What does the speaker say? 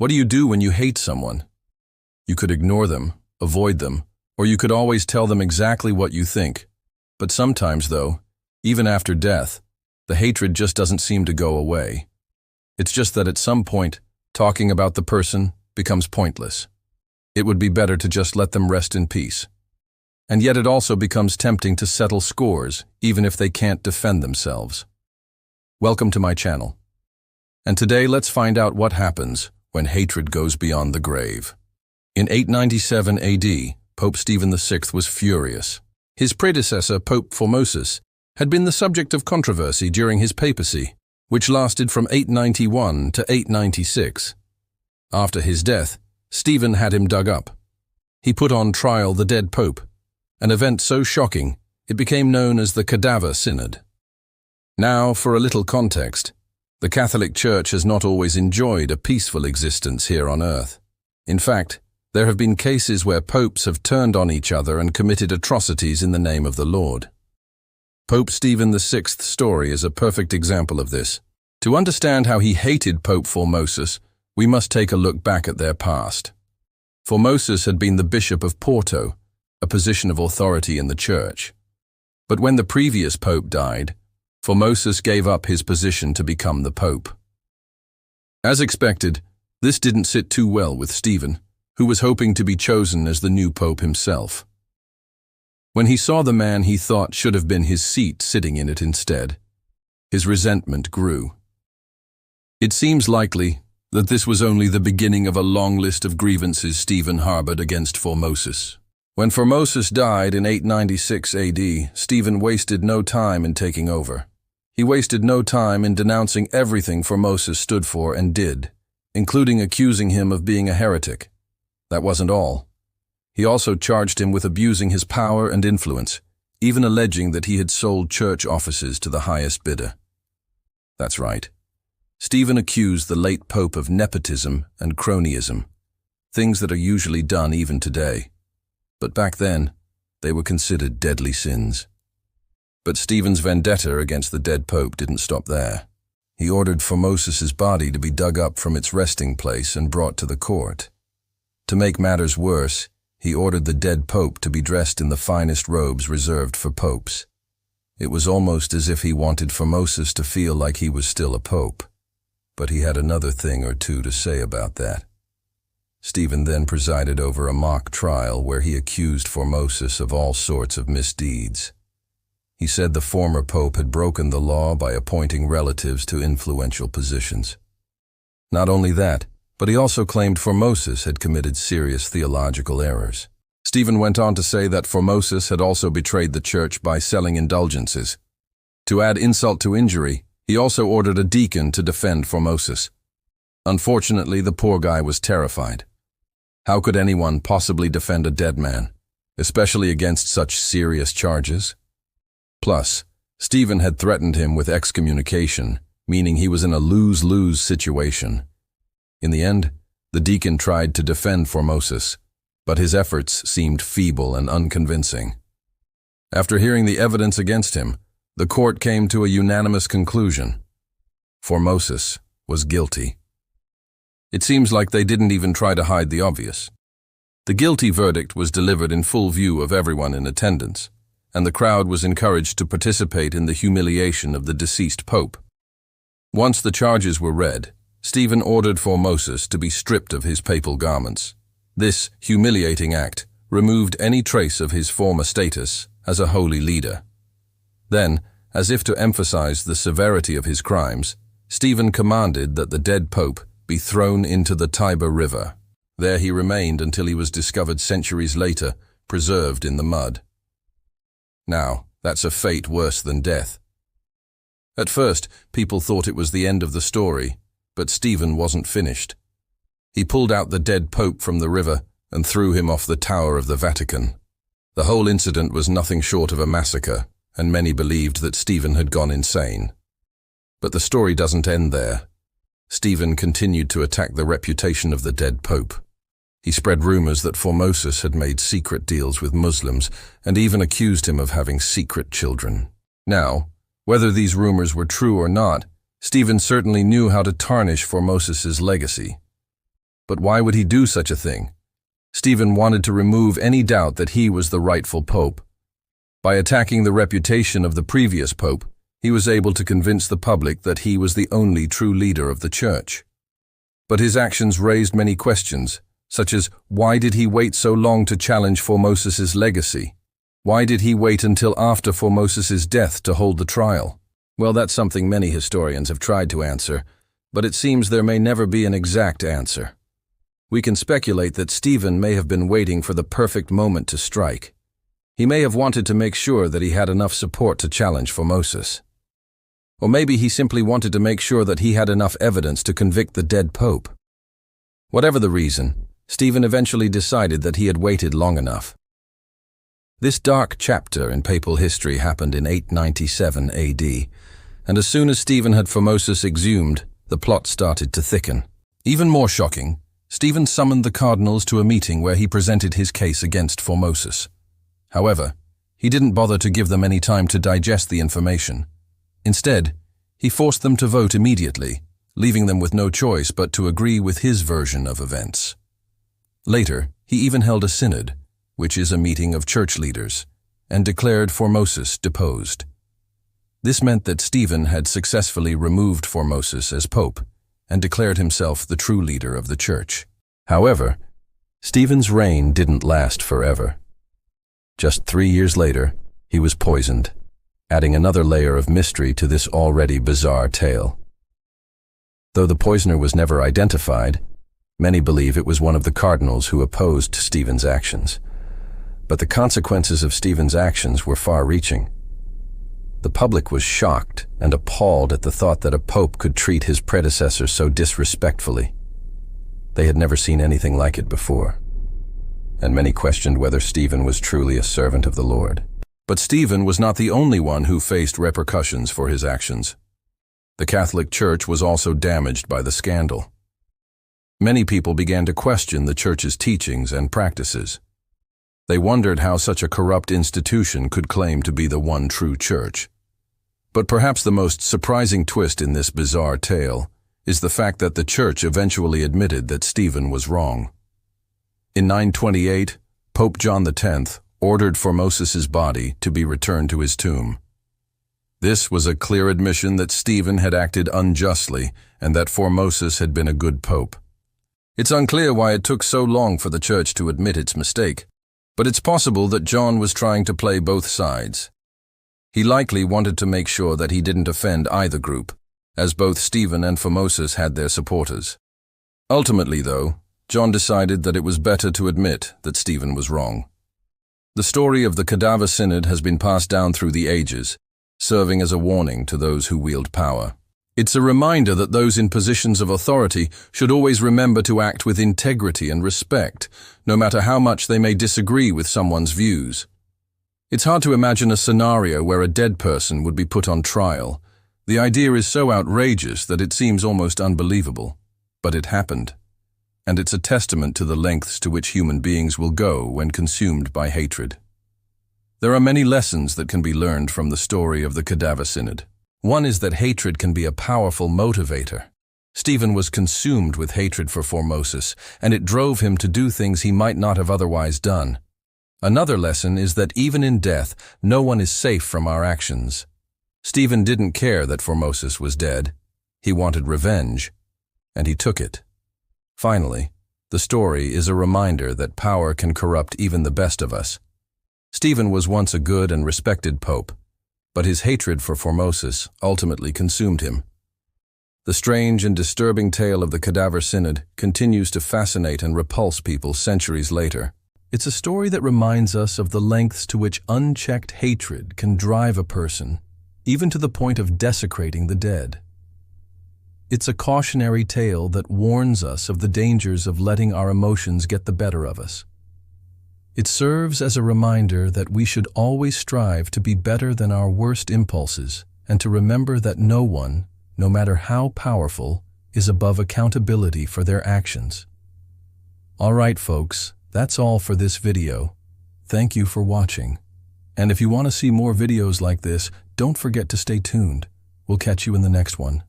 What do you do when you hate someone? You could ignore them, avoid them, or you could always tell them exactly what you think. But sometimes, though, even after death, the hatred just doesn't seem to go away. It's just that at some point, talking about the person becomes pointless. It would be better to just let them rest in peace. And yet it also becomes tempting to settle scores, even if they can't defend themselves. Welcome to my channel. And today let's find out what happens when hatred goes beyond the grave. In 897 AD, Pope Stephen VI was furious. His predecessor, Pope Formosus, had been the subject of controversy during his papacy, which lasted from 891 to 896. After his death, Stephen had him dug up. He put on trial the dead pope, an event so shocking it became known as the Cadaver Synod. Now, for a little context, the Catholic Church has not always enjoyed a peaceful existence here on earth. In fact, there have been cases where popes have turned on each other and committed atrocities in the name of the Lord. Pope Stephen VI's story is a perfect example of this. To understand how he hated Pope Formosus, we must take a look back at their past. Formosus had been the Bishop of Porto, a position of authority in the Church. But when the previous pope died, Formosus gave up his position to become the pope. As expected, this didn't sit too well with Stephen, who was hoping to be chosen as the new pope himself. When he saw the man he thought should have been his seat sitting in it instead, his resentment grew. It seems likely that this was only the beginning of a long list of grievances Stephen harbored against Formosus. When Formosus died in 896 AD, Stephen wasted no time in taking over. He wasted no time in denouncing everything Formosus stood for and did, including accusing him of being a heretic. That wasn't all. He also charged him with abusing his power and influence, even alleging that he had sold church offices to the highest bidder. That's right. Stephen accused the late pope of nepotism and cronyism, things that are usually done even today. But back then, they were considered deadly sins. But Stephen's vendetta against the dead pope didn't stop there. He ordered Formosus's body to be dug up from its resting place and brought to the court. To make matters worse, he ordered the dead pope to be dressed in the finest robes reserved for popes. It was almost as if he wanted Formosus to feel like he was still a pope. But he had another thing or two to say about that. Stephen then presided over a mock trial where he accused Formosus of all sorts of misdeeds. He said the former pope had broken the law by appointing relatives to influential positions. Not only that, but he also claimed Formosus had committed serious theological errors. Stephen went on to say that Formosus had also betrayed the church by selling indulgences. To add insult to injury, he also ordered a deacon to defend Formosus. Unfortunately, the poor guy was terrified. How could anyone possibly defend a dead man, especially against such serious charges? Plus, Stephen had threatened him with excommunication, meaning he was in a lose-lose situation. In the end, the deacon tried to defend Formosus, but his efforts seemed feeble and unconvincing. After hearing the evidence against him, the court came to a unanimous conclusion. Formosus was guilty. It seems like they didn't even try to hide the obvious. The guilty verdict was delivered in full view of everyone in attendance, and the crowd was encouraged to participate in the humiliation of the deceased pope. Once the charges were read, Stephen ordered Formosus to be stripped of his papal garments. This humiliating act removed any trace of his former status as a holy leader. Then, as if to emphasize the severity of his crimes, Stephen commanded that the dead pope be thrown into the Tiber River. There he remained until he was discovered centuries later, preserved in the mud. Now, that's a fate worse than death. At first, people thought it was the end of the story, but Stephen wasn't finished. He pulled out the dead pope from the river and threw him off the tower of the Vatican. The whole incident was nothing short of a massacre, and many believed that Stephen had gone insane. But the story doesn't end there. Stephen continued to attack the reputation of the dead pope. He spread rumors that Formosus had made secret deals with Muslims and even accused him of having secret children. Now, whether these rumors were true or not, Stephen certainly knew how to tarnish Formosus's legacy. But why would he do such a thing? Stephen wanted to remove any doubt that he was the rightful pope. By attacking the reputation of the previous pope, he was able to convince the public that he was the only true leader of the church. But his actions raised many questions, such as why did he wait so long to challenge Formosus's legacy? Why did he wait until after Formosus's death to hold the trial? Well, that's something many historians have tried to answer, but it seems there may never be an exact answer. We can speculate that Stephen may have been waiting for the perfect moment to strike. He may have wanted to make sure that he had enough support to challenge Formosus. Or maybe he simply wanted to make sure that he had enough evidence to convict the dead pope. Whatever the reason, Stephen eventually decided that he had waited long enough. This dark chapter in papal history happened in 897 AD, and as soon as Stephen had Formosus exhumed, the plot started to thicken. Even more shocking, Stephen summoned the cardinals to a meeting where he presented his case against Formosus. However, he didn't bother to give them any time to digest the information. Instead, he forced them to vote immediately, leaving them with no choice but to agree with his version of events. Later, he even held a synod, which is a meeting of church leaders, and declared Formosus deposed. This meant that Stephen had successfully removed Formosus as pope and declared himself the true leader of the church. However, Stephen's reign didn't last forever. Just 3 years later, he was poisoned, adding another layer of mystery to this already bizarre tale. Though the poisoner was never identified, many believe it was one of the cardinals who opposed Stephen's actions. But the consequences of Stephen's actions were far-reaching. The public was shocked and appalled at the thought that a pope could treat his predecessor so disrespectfully. They had never seen anything like it before, and many questioned whether Stephen was truly a servant of the Lord. But Stephen was not the only one who faced repercussions for his actions. The Catholic Church was also damaged by the scandal. Many people began to question the Church's teachings and practices. They wondered how such a corrupt institution could claim to be the one true church. But perhaps the most surprising twist in this bizarre tale is the fact that the Church eventually admitted that Stephen was wrong. In 928, Pope John X ordered Formosus's body to be returned to his tomb. This was a clear admission that Stephen had acted unjustly and that Formosus had been a good pope. It's unclear why it took so long for the Church to admit its mistake, but it's possible that John was trying to play both sides. He likely wanted to make sure that he didn't offend either group, as both Stephen and Formosus had their supporters. Ultimately, though, John decided that it was better to admit that Stephen was wrong. The story of the Cadaver Synod has been passed down through the ages, serving as a warning to those who wield power. It's a reminder that those in positions of authority should always remember to act with integrity and respect, no matter how much they may disagree with someone's views. It's hard to imagine a scenario where a dead person would be put on trial. The idea is so outrageous that it seems almost unbelievable. But it happened. And it's a testament to the lengths to which human beings will go when consumed by hatred. There are many lessons that can be learned from the story of the Cadaver Synod. One is that hatred can be a powerful motivator. Stephen was consumed with hatred for Formosus, and it drove him to do things he might not have otherwise done. Another lesson is that even in death, no one is safe from our actions. Stephen didn't care that Formosus was dead. He wanted revenge, and he took it. Finally, the story is a reminder that power can corrupt even the best of us. Stephen was once a good and respected pope, but his hatred for Formosus ultimately consumed him. The strange and disturbing tale of the Cadaver Synod continues to fascinate and repulse people centuries later. It's a story that reminds us of the lengths to which unchecked hatred can drive a person, even to the point of desecrating the dead. It's a cautionary tale that warns us of the dangers of letting our emotions get the better of us. It serves as a reminder that we should always strive to be better than our worst impulses and to remember that no one, no matter how powerful, is above accountability for their actions. All right, folks, that's all for this video. Thank you for watching. And if you want to see more videos like this, don't forget to stay tuned. We'll catch you in the next one.